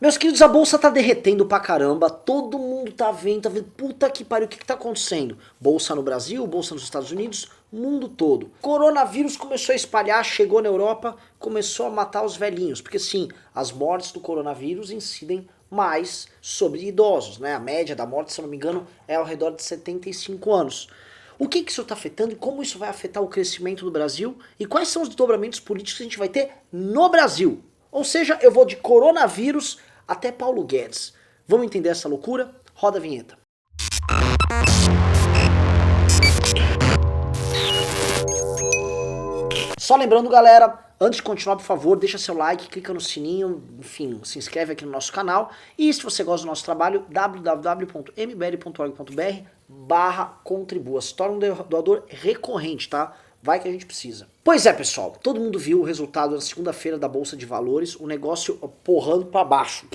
Meus queridos, a bolsa tá derretendo pra caramba, todo mundo tá vendo, puta que pariu, o que tá acontecendo? Bolsa no Brasil, bolsa nos Estados Unidos, mundo todo. Coronavírus começou a espalhar, chegou na Europa, começou a matar os velhinhos, porque sim, as mortes do coronavírus incidem mais sobre idosos, né? A média da morte, se eu não me engano, é ao redor de 75 anos. O que isso está afetando e como isso vai afetar o crescimento do Brasil e quais são os desdobramentos políticos que a gente vai ter no Brasil? Ou seja, eu vou de coronavírus até Paulo Guedes. Vamos entender essa loucura? Roda a vinheta. Só lembrando, galera, antes de continuar, por favor, deixa seu like, clica no sininho, enfim, se inscreve aqui no nosso canal. E se você gosta do nosso trabalho, www.mbl.org.br/contribua. Se torna um doador recorrente, tá? Vai que a gente precisa. Pois é, pessoal, todo mundo viu o resultado na segunda-feira da Bolsa de Valores, o negócio porrando para baixo.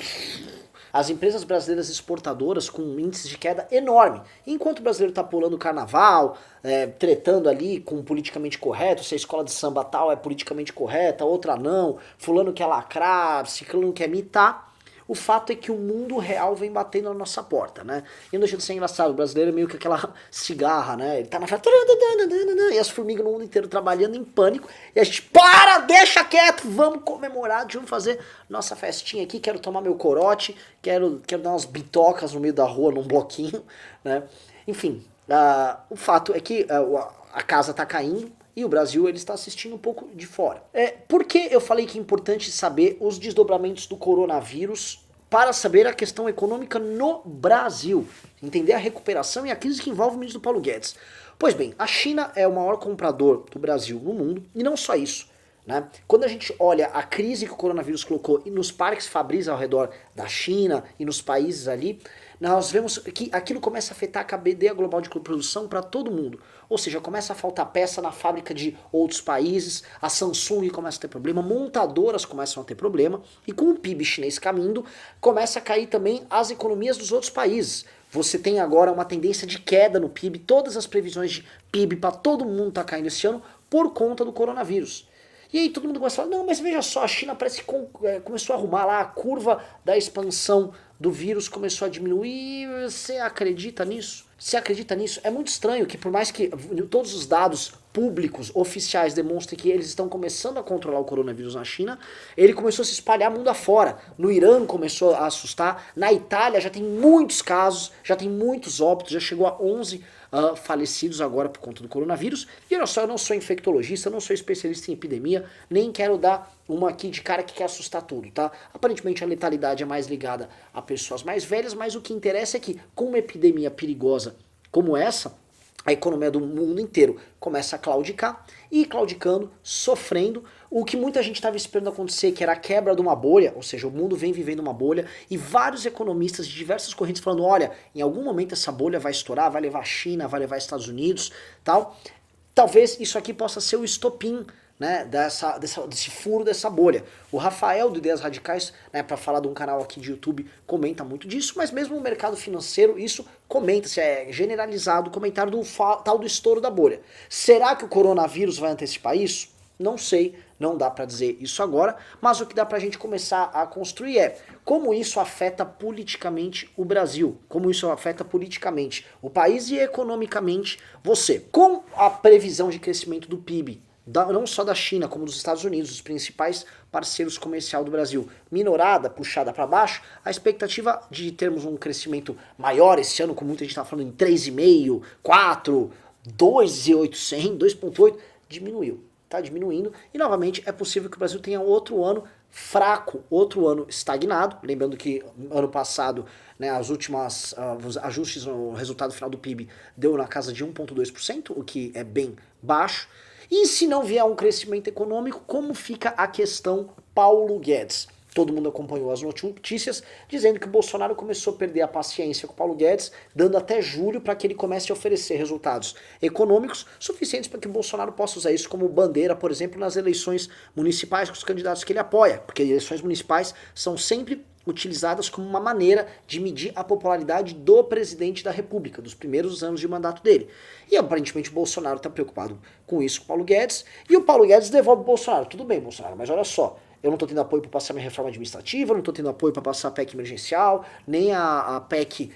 As empresas brasileiras exportadoras com índices de queda enorme. Enquanto o brasileiro tá pulando o carnaval, tretando ali com o politicamente correto, se a escola de samba tal é politicamente correta, outra não, fulano quer lacrar, ciclano quer mitar, o fato é que o mundo real vem batendo na nossa porta, né? E não deixa de ser engraçado, o brasileiro é meio que aquela cigarra, né? Ele tá na festa, e as formigas no mundo inteiro trabalhando em pânico, e a gente, para, deixa quieto, vamos comemorar, vamos fazer nossa festinha aqui, quero tomar meu corote, quero dar umas bitocas no meio da rua, num bloquinho, né? Enfim, o fato é que a casa tá caindo, e o Brasil ele está assistindo um pouco de fora. Por que eu falei que é importante saber os desdobramentos do coronavírus para saber a questão econômica no Brasil? Entender a recuperação e a crise que envolve o ministro Paulo Guedes. Pois bem, a China é o maior comprador do Brasil no mundo, e não só isso. Né? Quando a gente olha a crise que o coronavírus colocou nos parques fabris ao redor da China e nos países ali, nós vemos que aquilo começa a afetar a cadeia global de produção para todo mundo. Ou seja, começa a faltar peça na fábrica de outros países, a Samsung começa a ter problema, montadoras começam a ter problema, e com o PIB chinês caindo, começa a cair também as economias dos outros países. Você tem agora uma tendência de queda no PIB, todas as previsões de PIB para todo mundo tá caindo esse ano por conta do coronavírus. E aí todo mundo começa a falar, não, mas veja só, a China parece que começou a arrumar lá, a curva da expansão do vírus começou a diminuir. Você acredita nisso? Você acredita nisso? É muito estranho que por mais que todos os dados públicos, oficiais, demonstrem que eles estão começando a controlar o coronavírus na China, ele começou a se espalhar mundo afora. No Irã começou a assustar, na Itália já tem muitos casos, já tem muitos óbitos, já chegou a 11 falecidos agora por conta do coronavírus. E olha só, eu não sou infectologista, eu não sou especialista em epidemia, nem quero dar uma aqui de cara que quer assustar tudo, tá? Aparentemente a letalidade é mais ligada a pessoas mais velhas, mas o que interessa é que com uma epidemia perigosa como essa, a economia do mundo inteiro começa a claudicar, e claudicando, sofrendo, o que muita gente estava esperando acontecer, que era a quebra de uma bolha, ou seja, o mundo vem vivendo uma bolha, e vários economistas de diversas correntes falando, olha, em algum momento essa bolha vai estourar, vai levar a China, vai levar Estados Unidos, tal. Talvez isso aqui possa ser o estopim, né, desse furo dessa bolha. O Rafael do Ideias Radicais, né, para falar de um canal aqui de YouTube, comenta muito disso, mas mesmo no mercado financeiro isso comenta-se, é generalizado o comentário do tal do estouro da bolha. Será que o coronavírus vai antecipar isso? Não sei, não dá para dizer isso agora, mas o que dá pra gente começar a construir é como isso afeta politicamente o Brasil, como isso afeta politicamente o país e economicamente você. Com a previsão de crescimento do PIB, não só da China, como dos Estados Unidos, os principais parceiros comerciais do Brasil, minorada, puxada para baixo, a expectativa de termos um crescimento maior esse ano, como muita gente está falando em 3,5, 4, 2,800, 2,8, diminuiu. Está diminuindo, e novamente é possível que o Brasil tenha outro ano fraco, outro ano estagnado, lembrando que ano passado, né, as últimas ajustes no resultado final do PIB deu na casa de 1,2%, o que é bem baixo. E se não vier um crescimento econômico, como fica a questão Paulo Guedes? Todo mundo acompanhou as notícias dizendo que o Bolsonaro começou a perder a paciência com o Paulo Guedes, dando até julho para que ele comece a oferecer resultados econômicos suficientes para que o Bolsonaro possa usar isso como bandeira, por exemplo, nas eleições municipais com os candidatos que ele apoia, porque eleições municipais são sempre utilizadas como uma maneira de medir a popularidade do presidente da República, dos primeiros anos de mandato dele. E aparentemente o Bolsonaro está preocupado com isso com o Paulo Guedes, e o Paulo Guedes devolve o Bolsonaro. Tudo bem, Bolsonaro, mas olha só, eu não estou tendo apoio para passar minha reforma administrativa, eu não estou tendo apoio para passar a PEC emergencial, nem a PEC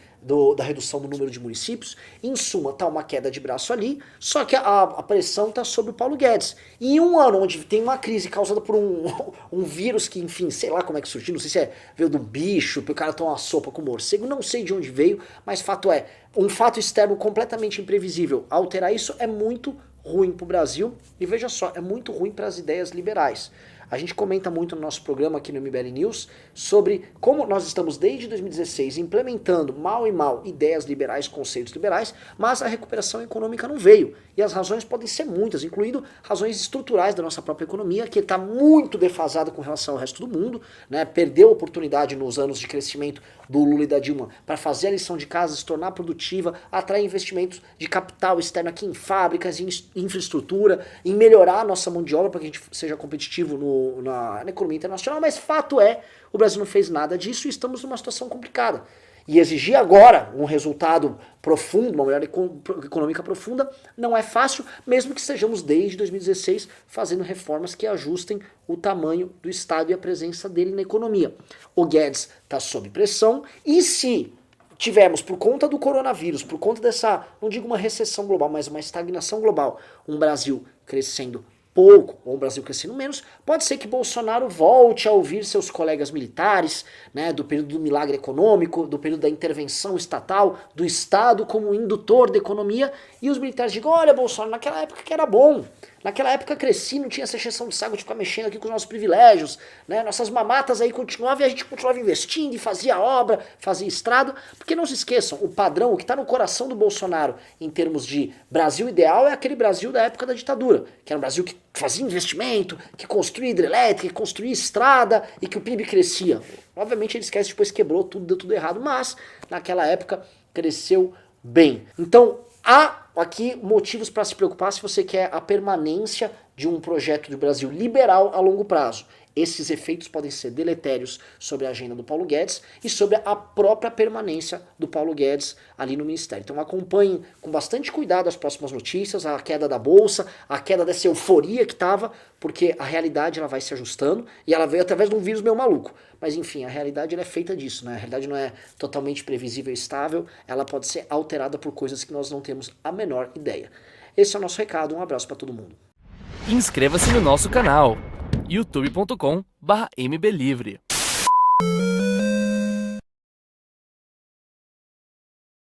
da redução do número de municípios. Em suma, tá uma queda de braço ali, só que a pressão tá sobre o Paulo Guedes. E em um ano onde tem uma crise causada por um vírus que, enfim, sei lá como é que surgiu, não sei se veio do bicho, porque o cara toma uma sopa com morcego, não sei de onde veio, mas fato é, um fato externo completamente imprevisível. Alterar isso é muito ruim pro Brasil, e veja só, é muito ruim para as ideias liberais. A gente comenta muito no nosso programa aqui no MBL News sobre como nós estamos desde 2016 implementando mal e mal ideias liberais, conceitos liberais, mas a recuperação econômica não veio. E as razões podem ser muitas, incluindo razões estruturais da nossa própria economia, que está muito defasada com relação ao resto do mundo, né? Perdeu a oportunidade nos anos de crescimento do Lula e da Dilma para fazer a lição de casa, se tornar produtiva, atrair investimentos de capital externo aqui em fábricas, em infraestrutura, em melhorar a nossa mão de obra para que a gente seja competitivo na economia internacional, mas fato é, o Brasil não fez nada disso e estamos numa situação complicada. E exigir agora um resultado profundo, uma melhora econômica profunda, não é fácil, mesmo que estejamos desde 2016 fazendo reformas que ajustem o tamanho do Estado e a presença dele na economia. O Guedes está sob pressão, e se tivermos, por conta do coronavírus, por conta dessa, não digo uma recessão global, mas uma estagnação global, um Brasil crescendo pouco, ou o Brasil crescendo menos, pode ser que Bolsonaro volte a ouvir seus colegas militares, né, do período do milagre econômico, do período da intervenção estatal, do Estado como indutor da economia, e os militares digam, olha Bolsonaro, naquela época que era bom, naquela época cresci, não tinha essa exceção de saco de ficar mexendo aqui com os nossos privilégios, né, nossas mamatas aí continuavam e a gente continuava investindo e fazia obra, fazia estrada, porque não se esqueçam, o padrão, o que está no coração do Bolsonaro em termos de Brasil ideal é aquele Brasil da época da ditadura, que era um Brasil que fazia investimento, que construía hidrelétrica, que construía estrada e que o PIB crescia. Obviamente ele esquece, depois quebrou tudo, deu tudo errado, mas naquela época cresceu bem. Então há aqui motivos para se preocupar se você quer a permanência de um projeto do Brasil liberal a longo prazo. Esses efeitos podem ser deletérios sobre a agenda do Paulo Guedes e sobre a própria permanência do Paulo Guedes ali no Ministério. Então acompanhem com bastante cuidado as próximas notícias, a queda da Bolsa, a queda dessa euforia que estava, porque a realidade ela vai se ajustando e ela veio através de um vírus meio maluco. Mas enfim, a realidade ela é feita disso, né? A realidade não é totalmente previsível e estável, ela pode ser alterada por coisas que nós não temos a menor ideia. Esse é o nosso recado, um abraço para todo mundo. Inscreva-se no nosso canal youtube.com/mblivre.